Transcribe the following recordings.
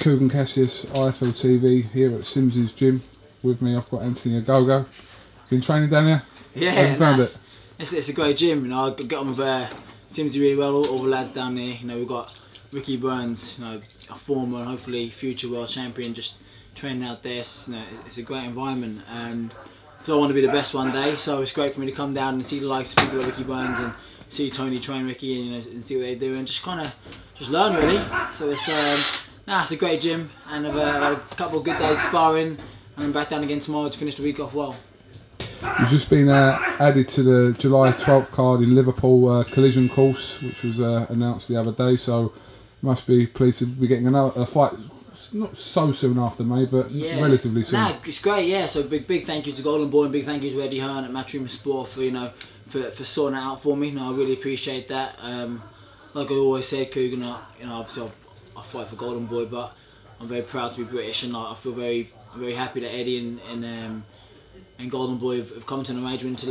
Coogan Cassius, IFL TV, here at Sims's gym. With me, I've got Anthony Ogogo. Been training down here? Yeah, how have you found it? It's a great gym. You know, I get on with Simsy really well. All the lads down there. You know, we've got Ricky Burns, you know, a former and hopefully future world champion, just training out there. You know, it's a great environment. So I want to be the best one day. So it's great for me to come down and see the likes of people like Ricky Burns and see Tony train Ricky, and, you know, and see what they do and just kind of learn really. So it's it's a great gym, and I've had a couple of good days sparring, and I'm back down again tomorrow to finish the week off well. You've just been added to the July 12th card in Liverpool collision course, which was announced the other day. So must be pleased to be getting another fight. Not so soon after, mate, but yeah, relatively soon. Nah, it's great, yeah. So big thank you to Golden Boy and big thank you to Eddie Hearn at Matchroom Sport for, you know, for sorting it out for me. No, I really appreciate that. Like I always said, Coogan, you know, obviously I fight for Golden Boy, but I'm very proud to be British, and I feel very happy that Eddie and Golden Boy have come to an arrangement to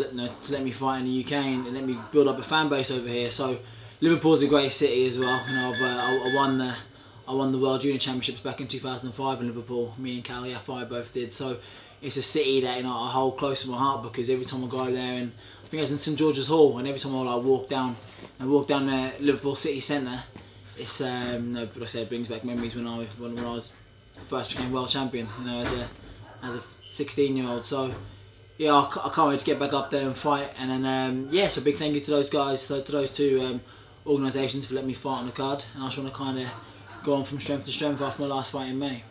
let me fight in the UK and let me build up a fan base over here. So Liverpool's a great city as well. You know, I won the World Junior Championships back in 2005 in Liverpool. Me and Cal Yafai both did. So it's a city that, you know, I hold close to my heart, because every time I go there, and I think it's in St George's Hall, and every time I walk down the Liverpool city centre, it's no, but I say it brings back memories when I was first became world champion. You know, as a 16-year-old. So yeah, I can't wait to get back up there and fight. And then yeah, so big thank you to those guys, to those two organisations for letting me fight on the card. And I just want to kind of go on from strength to strength after my last fight in May.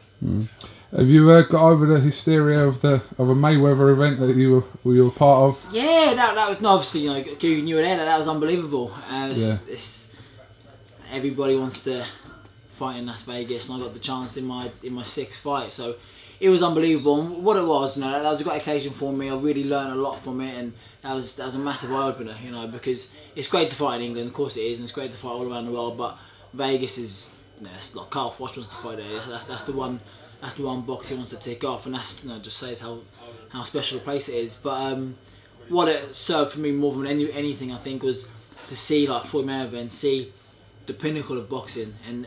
Have you got over the hysteria of a Mayweather event that you were part of? Yeah, that was, no, obviously, you know, you were there. That was unbelievable. Everybody wants to fight in Las Vegas, and I got the chance in my 6th fight, so it was unbelievable. And what it was, you know, that was a great occasion for me. I really learned a lot from it, and that was a massive eye opener, you know, because it's great to fight in England, of course it is, and it's great to fight all around the world, but Vegas is, you know, it's like Carl Froch wants to fight there. That's the one box he wants to tick off, and that's, you know, just says how special a place it is. But what it served for me more than anything, I think, was to see like Floyd Mayweather and see the pinnacle of boxing, and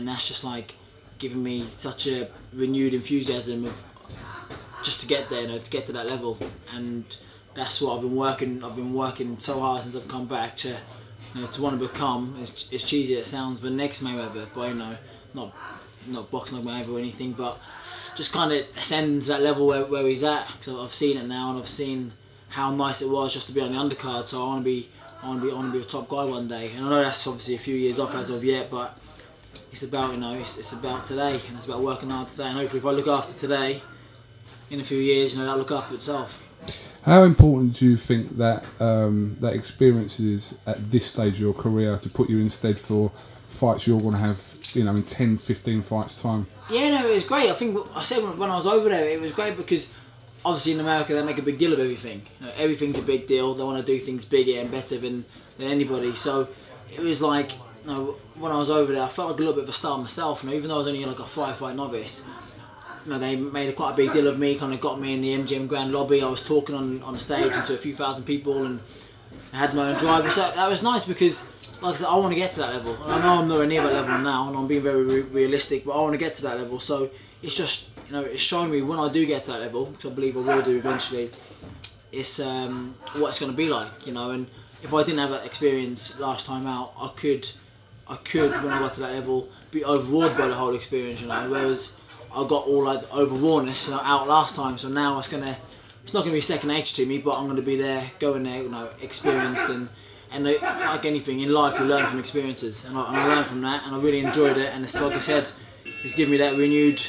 that's just like giving me such a renewed enthusiasm of just to get there, you know, to get to that level. And that's what I've been working so hard since I've come back to, you know, to want to become, as cheesy as it sounds, the next Mayweather. But, you know, not boxing like Mayweather or anything, but just kind of ascend to that level where he's at, because I've seen it now, and I've seen how nice it was just to be on the undercard. So I want to be a top guy one day, and I know that's obviously a few years off as of yet, but it's about, you know, it's about today, and it's about working hard today, and hopefully if I look after today, in a few years, you know, that'll look after itself. How important do you think that that experience is at this stage of your career to put you instead for fights you're going to have, you know, in 10, 15 fights time? Yeah, no, it was great. I think I said when I was over there, it was great because obviously in America they make a big deal of everything. You know, everything's a big deal. They want to do things bigger and better than anybody. So it was like, you know, when I was over there, I felt like a little bit of a star myself. You know, even though I was only like a 5-fight novice, you know, they made quite a big deal of me. Kind of got me in the MGM Grand Lobby. I was talking on the stage to a few thousand people, and I had my own driver. So that was nice because, like I said, I want to get to that level. And I know I'm nowhere near that level now, and I'm being very realistic, but I want to get to that level. So it's just, you know, it's showing me when I do get to that level, which I believe I will do eventually, it's what it's going to be like, you know. And if I didn't have that experience last time out, I could when I got to that level be overawed by the whole experience, you know. Whereas I got all like over rawness, you know, out last time, so now it's not gonna be second nature to me, but I'm gonna be there, going there, you know, experienced, and like anything in life, you learn from experiences, and I learned from that, and I really enjoyed it, and it's like I said, it's given me that renewed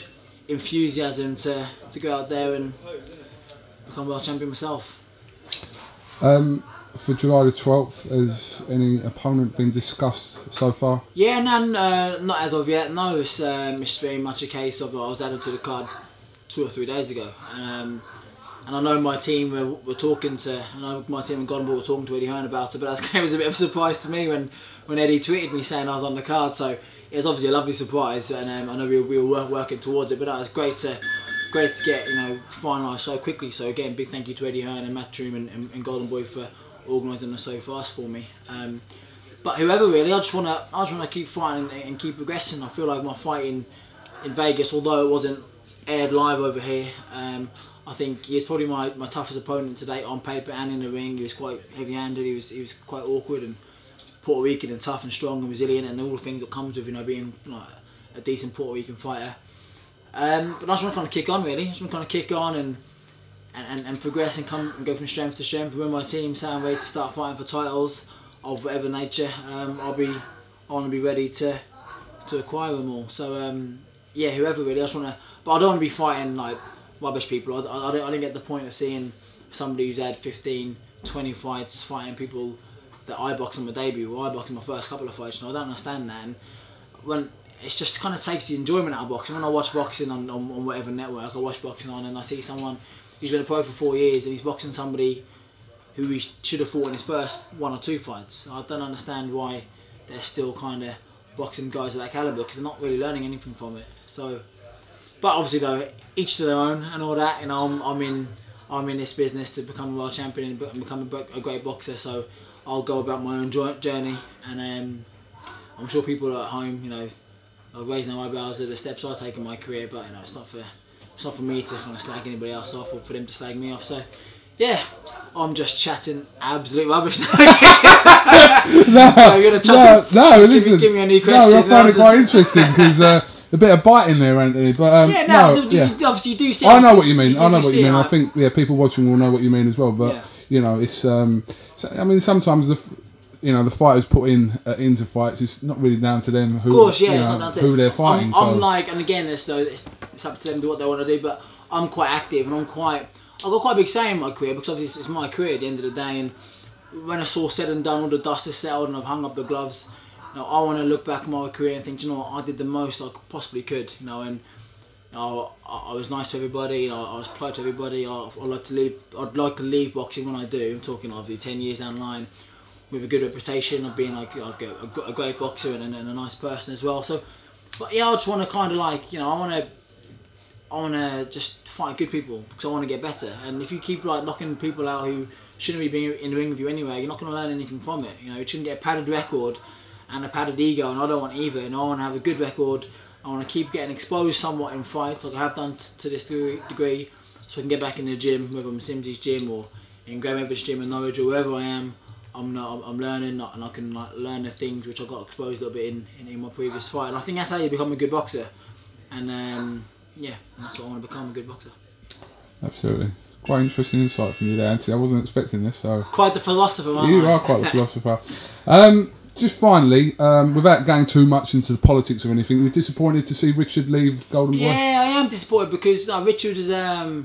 enthusiasm to go out there and become world champion myself. For July the 12th, has any opponent been discussed so far? Yeah, none, not as of yet. No, it's very much a case of I was added to the card 2 or 3 days ago, and I know my team were talking to, I know my team and Golden Boy were talking to Eddie Hearn about it, but it was a bit of a surprise to me when Eddie tweeted me saying I was on the card. So it was obviously a lovely surprise, and I know we were working towards it, but that was great to get, you know, finalised so quickly. So again, big thank you to Eddie Hearn and Matchroom and Golden Boy for organising it so fast for me. But whoever really, I just wanna keep fighting and keep progressing. I feel like my fighting in Vegas, although it wasn't aired live over here. I think he was probably my toughest opponent to date on paper and in the ring. He was quite heavy-handed. He was quite awkward and Puerto Rican and tough and strong and resilient and all the things that comes with being like a decent Puerto Rican fighter. But I just want to kind of kick on really. I just want to kind of kick on and progress and go from strength to strength. When my team's saying ready to start fighting for titles of whatever nature, I want to be ready to acquire them all. So yeah, whoever really. I just want to, but I don't want to be fighting like rubbish people. I don't get the point of seeing somebody who's had 15, 20 fights fighting people that I boxed on my debut or I boxed in my first couple of fights. I don't understand that. And when it just kind of takes the enjoyment out of boxing. When I watch boxing on whatever network I watch boxing on, and I see someone who's been a pro for 4 years and he's boxing somebody who he should have fought in his first 1 or 2 fights. I don't understand why they're still kind of boxing guys of that caliber, because they're not really learning anything from it. So, but obviously though, each to their own and all that. I'm in this business to become a world champion and become a great boxer. So I'll go about my own journey, and I'm sure people at home, are raising their eyebrows at the steps I take in my career. But it's not for me to kind of slag anybody else off or for them to slag me off. So yeah, I'm just chatting absolute rubbish now. Listen. Give me a new question. No, I find it quite interesting because a bit of bite in there, Anthony. But obviously you do see. I know what you mean. I think people watching will know what you mean as well. But it's I mean, sometimes the fighters put into fights. It's not really down to them. Who, of course, yeah, it's not down to who they're fighting. I'm like, and again, it's up to them to do what they want to do. But I'm quite active, and I've got quite a big say in my career, because obviously it's my career at the end of the day. And when it's all said and done, all the dust has settled, and I've hung up the gloves, I want to look back at my career and think, I did the most I possibly could, and I was nice to everybody, I was polite to everybody. I'd like to leave boxing when I do. I'm talking obviously 10 years down the line with a good reputation of being like a great boxer and a nice person as well. So, but yeah, I just want to kind of like, I want to just fight good people, because I want to get better. And if you keep like knocking people out who shouldn't be in the ring with you anyway, you're not going to learn anything from it. You shouldn't get a padded record and a padded ego, and I don't want either. I want to have a good record. I want to keep getting exposed somewhat in fights, like I have done to this degree, so I can get back in the gym, whether I'm Simsey's gym or in Graham Everett's gym in Norwich or wherever I am. I'm learning, and I can like learn the things which I got exposed a little bit in my previous fight. And I think that's how you become a good boxer. And yeah, that's what I want to become, a good boxer. Absolutely. Quite interesting insight from you there, Anthony. I wasn't expecting this. So quite the philosopher, aren't you? You are quite the philosopher. Just finally, without going too much into the politics or anything, you're disappointed to see Richard leave Golden Boy? Yeah, I am disappointed, because Richard is, that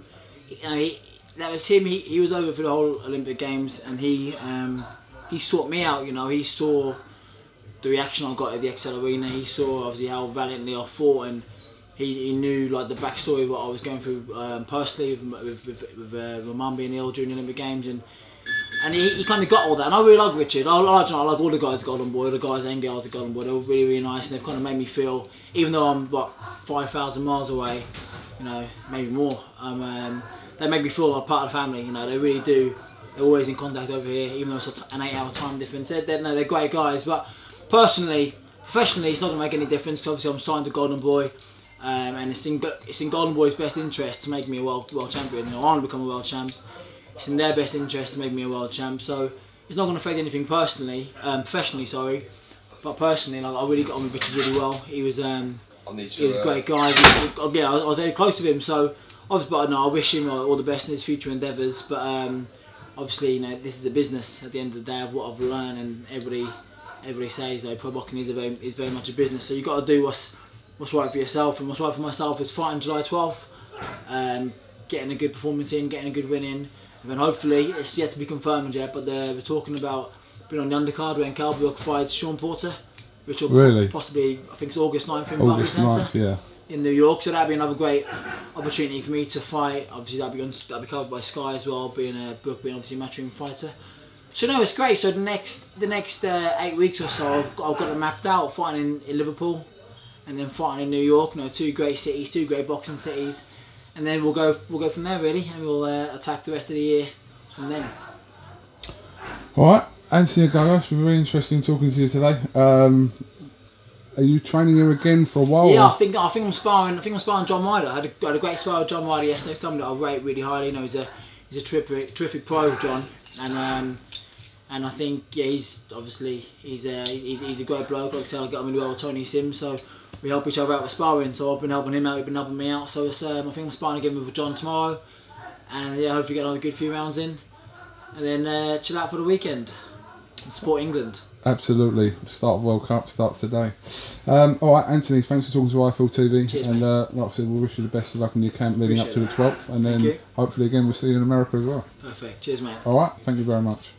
was him. He was over for the whole Olympic Games, and he sought me out. He saw the reaction I got at the XL Arena. He saw obviously how valiantly I fought, and he knew like the backstory of what I was going through personally with my mum being ill during the Olympic Games, and he kind of got all that. And I really like Richard. I like all the guys at Golden Boy, the guys and girls at Golden Boy. They were really, really nice, and they've kind of made me feel, even though I'm 5,000 miles away, maybe more. They make me feel like part of the family. They really do. They're always in contact over here, even though it's an 8-hour time difference. They're great guys. But personally, professionally, it's not going to make any difference, because obviously I'm signed to Golden Boy, and it's in Golden Boy's best interest to make me a world champion. I want to become a world champ. It's in their best interest to make me a world champ. So it's not going to affect anything personally, professionally, sorry. But personally, I really got on with Richard really well. He was a great guy. I was very close to him. So obviously, but no, I wish him all the best in his future endeavours. But obviously, this is a business at the end of the day of what I've learned, and everybody says pro boxing is very much a business. So you've got to do what's right for yourself, and what's right for myself is fighting July 12th, getting a good performance in, getting a good win in, and then hopefully, it's yet to be confirmed yet, but we're talking about being on the undercard when Calbrook fights Sean Porter, which will possibly, I think it's August 9th in Barclays Centre in New York. So that'd be another great opportunity for me to fight. Obviously, that'd be covered by Sky as well, being obviously a matchroom fighter. So no, it's great. So the next 8 weeks or so, I've got it mapped out, fighting in Liverpool, and then fighting in New York. 2 great cities, 2 great boxing cities, and then we'll go from there really, and we'll attack the rest of the year from then. All right, Anthony Ogogo, it's been really interesting talking to you today. Are you training here again for a while? Yeah, or? I think I'm sparring. I think I'm sparring John Ryder. I had a great spar with John Ryder yesterday. Somebody that I rate really highly. You know, he's a terrific pro, John, and I think yeah, he's a great bloke. Like I said, I get on really well with Tony Sims, so we help each other out with sparring. So I've been helping him out. He's been helping me out. So it's, I think I'm sparring again with John tomorrow, and yeah, hopefully get another good few rounds in, and then chill out for the weekend and support England. Absolutely. Start of World Cup starts today. Alright, Anthony, thanks for talking to IFL TV. Cheers, and like I said, we'll wish you the best of luck in your camp leading up to the 12th. And then hopefully again we'll see you in America as well. Perfect. Cheers, mate. Alright, thank you very much.